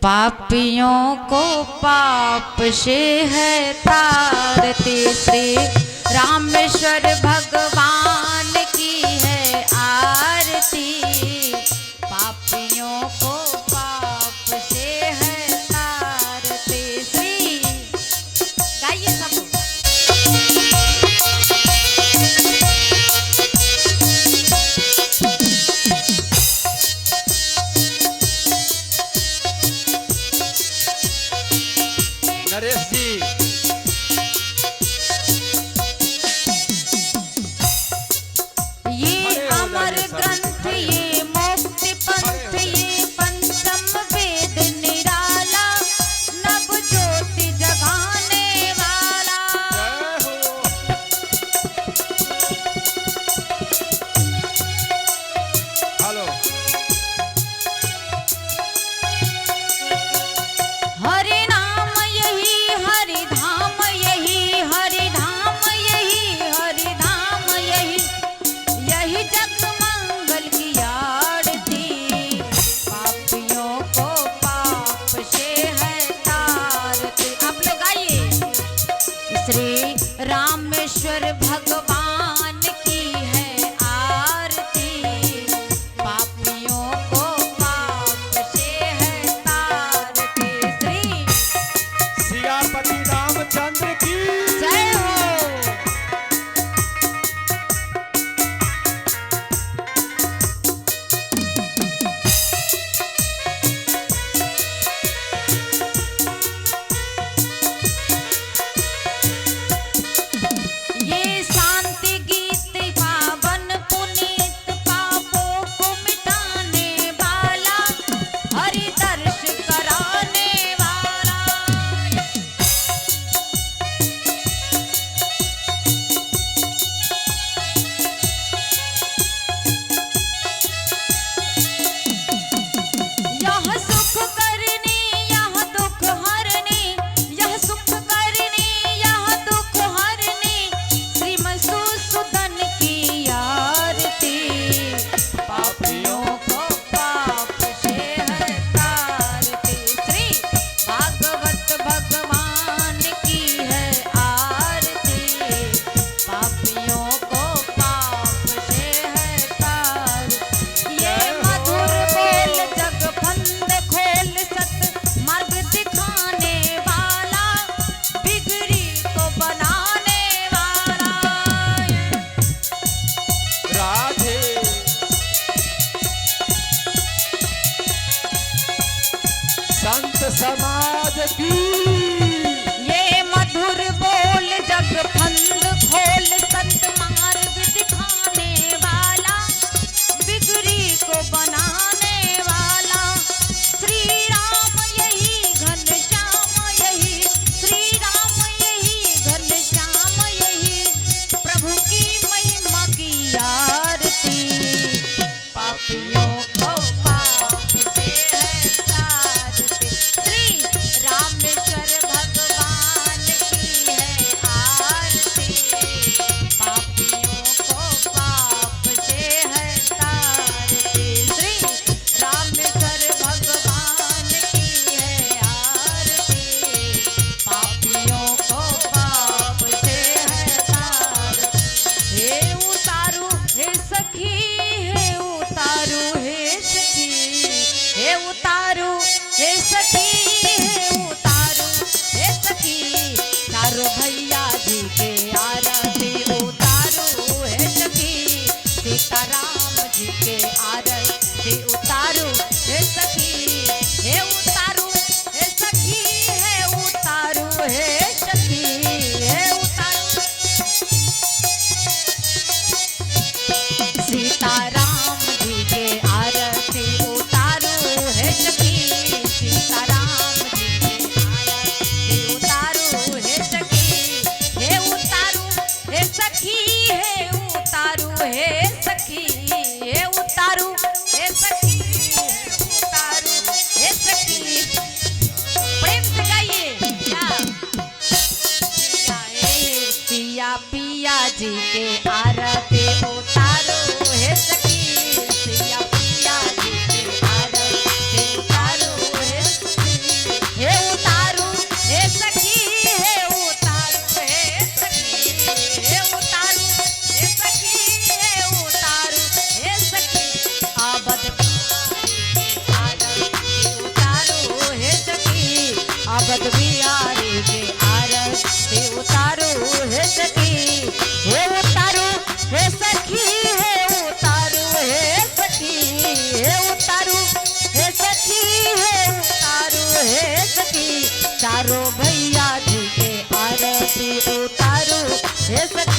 पापियों को पाप से है तारते, श्री रामेश्वर भगवान की है आरती। पापियों को पाप से है तारते, श्री गाइए सब। नरेश जी ये अमर ग्रंथ, ये मुक्ति पंथ, ये पंचम वेद निराला, नव ज्योति जगाने वाला। हेलो हरि नाम यही हरि धाम, यही हरि धाम, यही हरि धाम, यही यही जग मंगल की आरती। पापियों को पाप से है तारते। आप लोग आइए। श्री रामेश्वर भगवान की है आरती। पापियों को पाप से है तारते, श्री सियापति रामचंद्र की जय हो। ये शांति गीत पावन पुनीत, पापों को मिटाने वाला, हरि दर्श कराने वाला। यह सुख करनी, यह दुख हरनी, यह सुख करनी, यह दुख हरनी, श्री मधुसूदन की आरती। पापियों को पाप से है तारते, श्री भागवत भगवान की है आरती। पापियों को पाप से है तारते। ये मधुर बोल जग फंद खोल, सत मार्ग दिखाने वाला, बिगड़ी को बनाने वाला। राधे संत समाज की ये मधुर बोल जग फंद खोल, संत मार्ग दिखाने वाला, बिगड़ी को बनाने वाला। श्री राम यही घनश्याम, यही श्री राम यही घनश्याम, यही प्रभु की महिमा की आरती। पापियों को पाप से है तारते, श्री रामेश्वर भगवान की है आरती। पापियों को पाप से है तारते, श्री रामेश्वर भगवान की है आरती। पापियों को पाप से है तारते। हे उतारू हे सखी, हे उतारू हे सखी, हे उतारू हे सखी, हे उतारू हे सखी। चारों भैया जी के आरती उतारू हे सखी। सीताराम जी के आरती उतारू हे सखी। हे उतारू हे सखी, हे उतारू हे सखी, हे उतारू। सीताराम जी के आरती उतारू हे सखी। सीताराम जी के आरती उतारू हे सखी। हे उतारू हे सखी, हे उतारू हे सखी, हे उतारू हे सखी, हे उतारू हे सखी। प्रेम से गाइए। पिया पिया जी के आरती उतारो हे सखी। सिया पिया जी के आरती उतारो हे सखी। जगत बिहारी के आरती उतारो हे सखी, हे उतारो हे सखी, हे उतारो हे सखी, हे उतारो हे सखी, हे उतारो हे सखी, चारों भैया जी के आरती उतारो हे सखी।